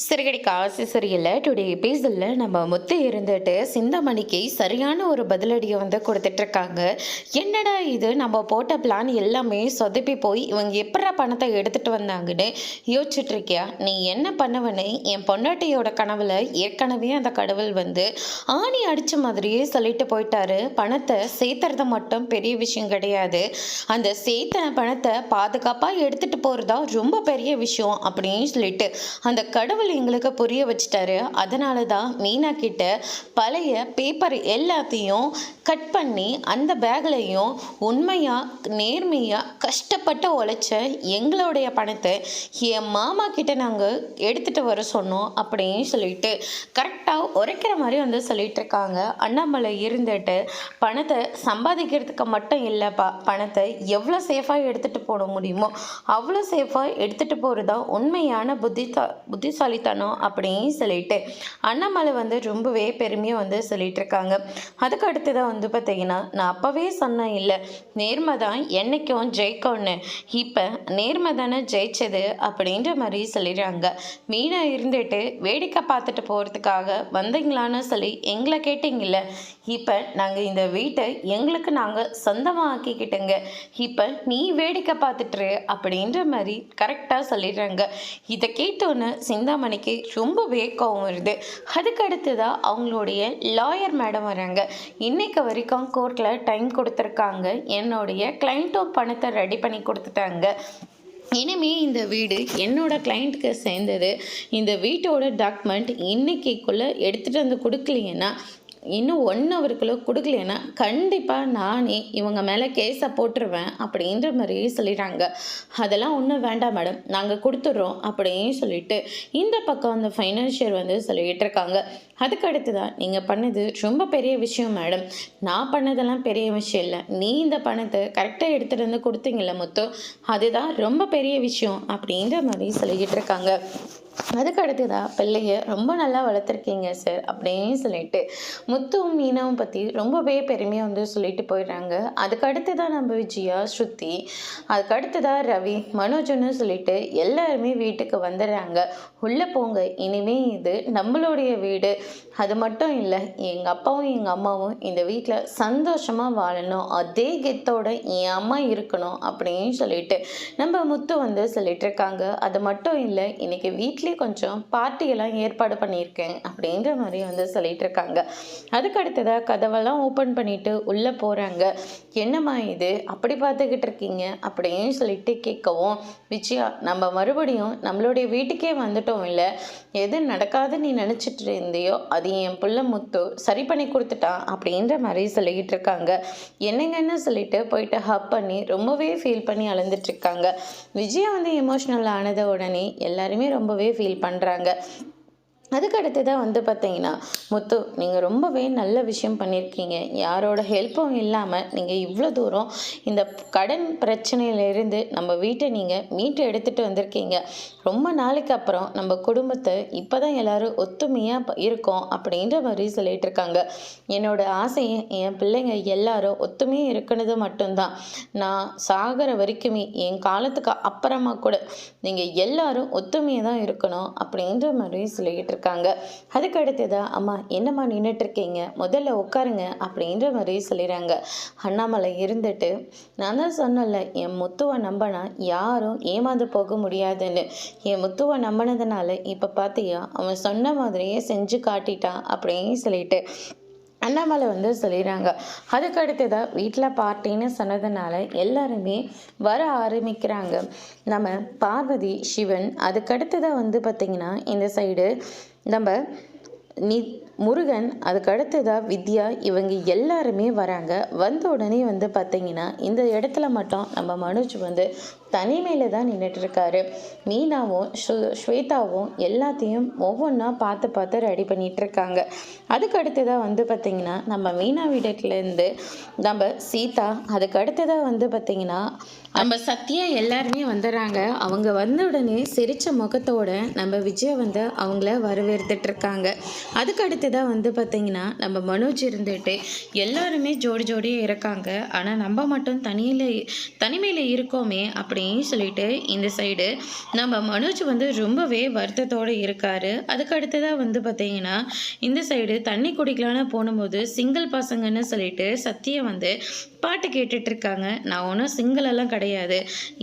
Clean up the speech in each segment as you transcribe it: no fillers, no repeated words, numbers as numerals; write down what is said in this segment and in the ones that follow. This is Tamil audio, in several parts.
சிறுகடி காசு சரியில்லை டுடே எபிசோட்ல நம்ம முத்து இருந்துட்டு சிந்தாமணிக்கு சரியான ஒரு பதிலடியை வந்து கொடுத்துட்ருக்காங்க. என்னடா இது, நம்ம போட்ட பிளான் எல்லாமே சொதப்பி போய் இவங்க எப்படா பணத்தை எடுத்துட்டு வந்தாங்கன்னு யோசிச்சுட்டு இருக்கியா? நீ என்ன பண்ணுவன்னு என் பொண்டாட்டியோட கனவுல ஏற்கனவே அந்த கடவுள் வந்து ஆணி அடிச்ச மாதிரியே சொல்லிட்டு போயிட்டாரு. பணத்தை சேர்த்துறது மட்டும் பெரிய விஷயம் கிடையாது, அந்த சேர்த்த பணத்தை பாதுகாப்பாக எடுத்துட்டு போறதா ரொம்ப பெரிய விஷயம் அப்படின்னு சொல்லிட்டு அந்த கடவுள் எங்களுக்கு புரிய வச்சிட்டாரு. அதனால தான் மீனா கிட்ட பழைய பேப்பர் எல்லாத்தையும் கட் பண்ணி அந்த பேக்லையும் உண்மையாக நேர்மையாக கஷ்டப்பட்டு உழைச்ச எங்களுடைய பணத்தை என் மாமா கிட்ட நாங்கள் எடுத்துகிட்டு வர சொன்னோம் அப்படின்னு சொல்லிட்டு கரெக்டாக உரைக்கிற மாதிரி வந்து சொல்லிட்டு இருக்காங்க. அண்ணாமலை இருந்துட்டு பணத்தை சம்பாதிக்கிறதுக்கு மட்டும் இல்லைப்பா, பணத்தை எவ்வளோ சேஃபாக எடுத்துகிட்டு போட முடியுமோ அவ்வளோ சேஃபாக எடுத்துகிட்டு போகிறதா உண்மையான புத்திசாலித்தனம் அப்படின்னு சொல்லிட்டு அண்ணாமலை வந்து ரொம்பவே பெருமையாக வந்து சொல்லிட்டு இருக்காங்க. அதுக்கு அடுத்ததான் வந்து பார்த்தீங்கன்னா, நான் அப்போவே சொன்னேன் இல்லை, நேர்மை தான் என்னைக்கும் ஜெயிக்கும்னு, இப்போ நேர்மை தானே ஜெயிச்சது அப்படின்ற மாதிரி சொல்லிடுறாங்க. மீனா இருந்துட்டு வேடிக்கை பார்த்துட்டு போகிறதுக்காக வந்தீங்களான்னு சொல்லி எங்களை கேட்டிங்கல்ல, இப்போ நாங்கள் இந்த வீட்டை எங்களுக்கு நாங்கள் சொந்தமாக ஆக்கிக்கிட்டோங்க, இப்போ நீ வேடிக்கை பார்த்துட்டுரு அப்படின்ற மாதிரி கரெக்டாக சொல்லிடுறாங்க. இதை கேட்டோன்னு சிந்தாமணிக்கு ரொம்பவே கோவம் வருது. அதுக்கு அடுத்ததான் அவங்களுடைய லாயர் மேடம் வராங்க. இன்னைக்கு வரைக்கும் கோர்ட்டில் டைம் கொடுத்துருக்காங்க, என்னுடைய கிளைண்ட்டும் பணத்தை ரெடி பண்ணி கொடுத்துட்டாங்க, இனிமே இந்த வீடு என்னோட கிளைண்ட்டுக்கு சேர்ந்தது, இந்த வீட்டோட டாக்குமெண்ட் இன்னைக்குள்ளே எடுத்துகிட்டு வந்து கொடுக்கலைன்னா, இன்னும் 1 ஹவருக்குள்ளே கொடுக்கலன்னா கண்டிப்பாக நானே இவங்க மேலே கேஸை போட்டுருவேன் அப்படின்ற மாதிரியே சொல்லிடுறாங்க. அதெல்லாம் ஒன்றும் வேண்டாம் மேடம், நாங்கள் கொடுத்துட்றோம் அப்படின்னு சொல்லிட்டு இந்த பக்கம் அந்த ஃபைனான்ஷியர் வந்து சொல்லிகிட்டு இருக்காங்க. அதுக்கு அடுத்து தான், நீங்கள் பண்ணது ரொம்ப பெரிய விஷயம் மேடம், நான் பண்ணதெல்லாம் பெரிய விஷயம் இல்லை, நீ இந்த பணத்தை கரெக்டாக எடுத்துகிட்டு வந்து கொடுத்தீங்கள முத்து, அதுதான் ரொம்ப பெரிய விஷயம் அப்படின்ற மாதிரி சொல்லிக்கிட்டு இருக்காங்க. அதுக்கு அடுத்ததாக பிள்ளைய ரொம்ப நல்லா வளர்த்துருக்கீங்க சார் அப்படின்னு சொல்லிட்டு முத்துவும் மீனாவும் பற்றி ரொம்பவே பெருமையாக வந்து சொல்லிட்டு போயிடுறாங்க. அதுக்கு அடுத்ததாக நம்ம விஜயா, ஸ்ருதி, அதுக்கு அடுத்ததாக ரவி, மனோஜ்னு சொல்லிட்டு எல்லாருமே வீட்டுக்கு வந்துடுறாங்க. உள்ளே போங்க, இனிமே இது நம்மளுடைய வீடு, அது மட்டும் இல்லை எங்கள் அப்பாவும் எங்கள் அம்மாவும் இந்த வீட்டில் சந்தோஷமாக வாழணும், அதே கெத்தோட என் அம்மா இருக்கணும் அப்படின்னு சொல்லிட்டு நம்ம முத்து வந்து சொல்லிட்டு இருக்காங்க. அது மட்டும் இல்லை, இன்னைக்கு வீட்டிலே கொஞ்சம் பார்ட்டியெல்லாம் ஏற்பாடு பண்ணியிருக்கேன் அப்படின்ற மாதிரி வந்து சொல்லிட்டு இருக்காங்க. அதுக்கு அடுத்ததாக கதவெல்லாம் ஓப்பன் பண்ணிட்டு உள்ளே போகிறாங்க. என்னம்மா இது அப்படி பார்த்துக்கிட்டு இருக்கீங்க அப்படின்னு சொல்லிட்டு கேட்கவும், விஜயா நம்ம மறுபடியும் நம்மளுடைய வீட்டுக்கே வந்துட்டோம் இல்லை, எது நடக்காதுன்னு நீ நினச்சிட்டு இருந்தியோ அது என் புள்ள முத்து சரி பண்ணி கொடுத்துட்டான் அப்படின்ற மாதிரி சொல்லிக்கிட்டு இருக்காங்க. என்னங்கன்னு சொல்லிட்டு போயிட்டு ஹப் பண்ணி ரொம்பவே ஃபீல் பண்ணி அழுந்துட்டு இருக்காங்க. விஜயா வந்து எமோஷ்னல் ஆனத உடனே எல்லாருமே ரொம்பவே ஃபீல் பண்ணுறாங்க. அதுக்கு அடுத்ததாக வந்து பார்த்தீங்கன்னா, முத்து நீங்கள் ரொம்பவே நல்ல விஷயம் பண்ணியிருக்கீங்க, யாரோட ஹெல்ப்பும் இல்லாமல் நீங்கள் இவ்வளோ தூரம் இந்த கடன் பிரச்சனையிலேருந்து நம்ம வீட்டை நீங்கள் மீட்டு எடுத்துகிட்டு வந்திருக்கீங்க. ரொம்ப நாளைக்கு அப்புறம் நம்ம குடும்பத்தை இப்போ தான் எல்லோரும் ஒத்துமையாக இருக்கோம் அப்படின்ற மாதிரி சொல்லிகிட்டு இருக்காங்க. என்னோட ஆசையை என் பிள்ளைங்க எல்லாரும் ஒத்துமையாக இருக்கிறது மட்டும்தான், நான் சாகிற வரைக்குமே என் காலத்துக்கு அப்புறமா கூட நீங்கள் எல்லாரும் ஒத்துமையாக தான் இருக்கணும் அப்படின்ற மாதிரி சொல்லிக்கிட்டு இருக்காங்க. அதுக்கு அடுத்ததா, அம்மா என்னம்மா நின்றுட்டு இருக்கீங்க, முதல்ல உட்காருங்க அப்படின்ற மாதிரி சொல்லிடுறாங்க. அண்ணாமலை இருந்துட்டு, நான் தான் சொன்னல என் முத்துவை நம்பினா யாரும் ஏமாந்து போக முடியாதுன்னு, என் முத்துவை நம்பினதுனால இப்போ பார்த்தியா அவன் சொன்ன மாதிரியே செஞ்சு காட்டிட்டான் அப்படின்னு சொல்லிட்டு அண்ணாமலை வந்து சொல்லிடுறாங்க. அதுக்கு அடுத்ததாக வீட்டில் பார்ட்டின்னு சொன்னதுனால எல்லாருமே வர ஆரம்பிக்கிறாங்க. நம்ம பார்வதி, சிவன், அதுக்கடுத்ததாக வந்து பார்த்திங்கன்னா இந்த சைடு நம்ம முருகன், அதுக்கு அடுத்ததாக வித்யா, இவங்க எல்லாருமே வராங்க. வந்த உடனே வந்து பார்த்திங்கன்னா இந்த இடத்துல மட்டும் நம்ம மனோஜ் வந்து தனிமையில் தான் நின்றுட்டு இருக்காரு. மீனாவும் ஸ்வேதாவும் எல்லாத்தையும் ஒவ்வொன்றா பார்த்து ரெடி பண்ணிகிட்டு இருக்காங்க. அதுக்கு அடுத்ததாக வந்து பார்த்திங்கன்னா நம்ம மீனா வீட்டுலேருந்து நம்ம சீதா, அதுக்கு அடுத்ததாக வந்து பார்த்திங்கன்னா நம்ம சத்யா எல்லாருமே வந்துடுறாங்க. அவங்க வந்த உடனே சிரித்த முகத்தோட நம்ம விஜயா வந்து அவங்கள வரவேற்றுட்டு இருக்காங்க. அதுக்கு அடுத்ததாக வந்து பார்த்திங்கன்னா நம்ம மனோஜ் இருந்துட்டு எல்லாருமே ஜோடியாக இருக்காங்க, ஆனால் நம்ம மட்டும் தனிமையில் இருக்கோமே அப்படி அப்படின்னு சொல்லிட்டு இந்த சைடு நம்ம மனோஜ் வந்து ரொம்பவே வருத்தத்தோடு இருக்காரு. அதுக்கு அடுத்ததாக வந்து பார்த்தீங்கன்னா இந்த சைடு தண்ணி குடிக்கலான்னு போகும்போது சிங்கிள் பசங்கன்னு சொல்லிட்டு சத்தியை வந்து பாட்டு கேட்டுட்டு இருக்காங்க. நான் ஒன்றும் சிங்கிளெல்லாம் கிடையாது,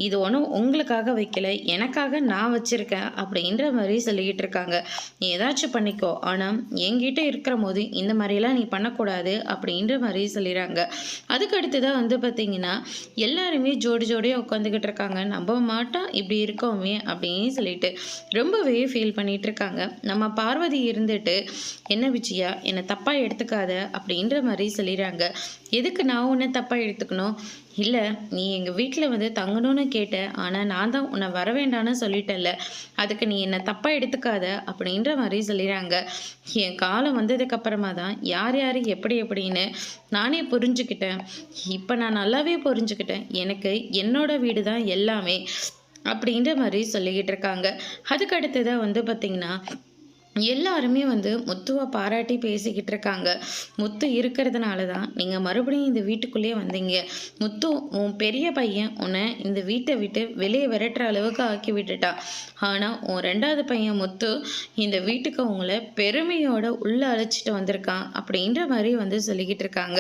இது ஒன்றும் உங்களுக்காக வைக்கல, எனக்காக நான் வச்சுருக்கேன் அப்படின்ற மாதிரி சொல்லிக்கிட்டு இருக்காங்க. நீ ஏதாச்சும் பண்ணிக்கோ, ஆனால் என்கிட்ட இருக்கிற போது இந்த மாதிரிலாம் நீ பண்ணக்கூடாது அப்படின்ற மாதிரி சொல்லிடுறாங்க. அதுக்கு அடுத்ததாக வந்து பார்த்திங்கன்னா எல்லாருமே ஜோடி ஜோடியாக உட்காந்துக்கிட்டு இருக்காங்க. நம்ப மாட்டோம் இப்படி இருக்கோமே அப்படின்னு சொல்லிட்டு ரொம்பவே ஃபீல் பண்ணிகிட்டு இருக்காங்க. நம்ம பார்வதி இருந்துட்டு என்ன விஜயா என்னை தப்பாக எடுத்துக்காத அப்படின்ற மாதிரி சொல்லிடுறாங்க. எதுக்கு நான் உன்னை தப்பாக எடுத்துக்கணும்? இல்லை, நீ எங்கள் வீட்டில் வந்து தங்கணும்னு கேட்டேன், ஆனால் நான் தான் உன்னை வர வேண்டான்னு சொல்லிட்டேன்ல, அதுக்கு நீ என்னை தப்பாக எடுத்துக்காத அப்படின்ற மாதிரி சொல்லிடுறாங்க. என் காலம் வந்ததுக்கப்புறமா தான் யார் யார் எப்படி எப்படின்னு நானே புரிஞ்சுக்கிட்டேன். இப்போ நான் நல்லாவே புரிஞ்சுக்கிட்டேன். எனக்கு என்னோட வீடு தான் எல்லாமே அப்படின்ற மாதிரி சொல்லிக்கிட்டு இருக்காங்க. அதுக்கு அடுத்ததாக வந்து பார்த்திங்கன்னா எல்லாருமே வந்து முத்துவை பாராட்டி பேசிக்கிட்டு இருக்காங்க. முத்து இருக்கிறதுனால தான் நீங்கள் மறுபடியும் இந்த வீட்டுக்குள்ளேயே வந்தீங்க. முத்து, உன் பெரிய பையன் உன்னை இந்த வீட்டை விட்டு வெளியே விரட்டுற அளவுக்கு ஆக்கி விட்டுட்டான். ஆனால் உன் ரெண்டாவது பையன் முத்து இந்த வீட்டுக்கு உங்களை பெருமையோட உள்ளே அழைச்சிட்டு வந்திருக்கான் அப்படின்ற மாதிரி வந்து சொல்லிக்கிட்டு இருக்காங்க.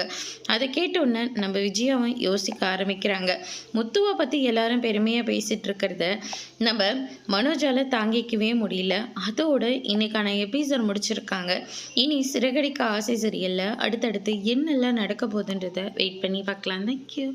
அதை கேட்டோன்னே நம்ம விஜயாவும் யோசிக்க ஆரம்பிக்கிறாங்க. முத்துவை பற்றி எல்லாரும் பெருமையாக பேசிகிட்டு இருக்கிறத நம்ம மனோஜால் தாங்கிக்கவே முடியல. அதோட இன்னைக்கான எபிசோட் முடிச்சிருக்காங்க. இனி சிறகடிக்க ஆசை சரியல்ல அடுத்தடுத்து என்னெல்லாம் நடக்க போகுதுன்றதை வெயிட் பண்ணி பார்க்கலாம். தேங்க்யூ.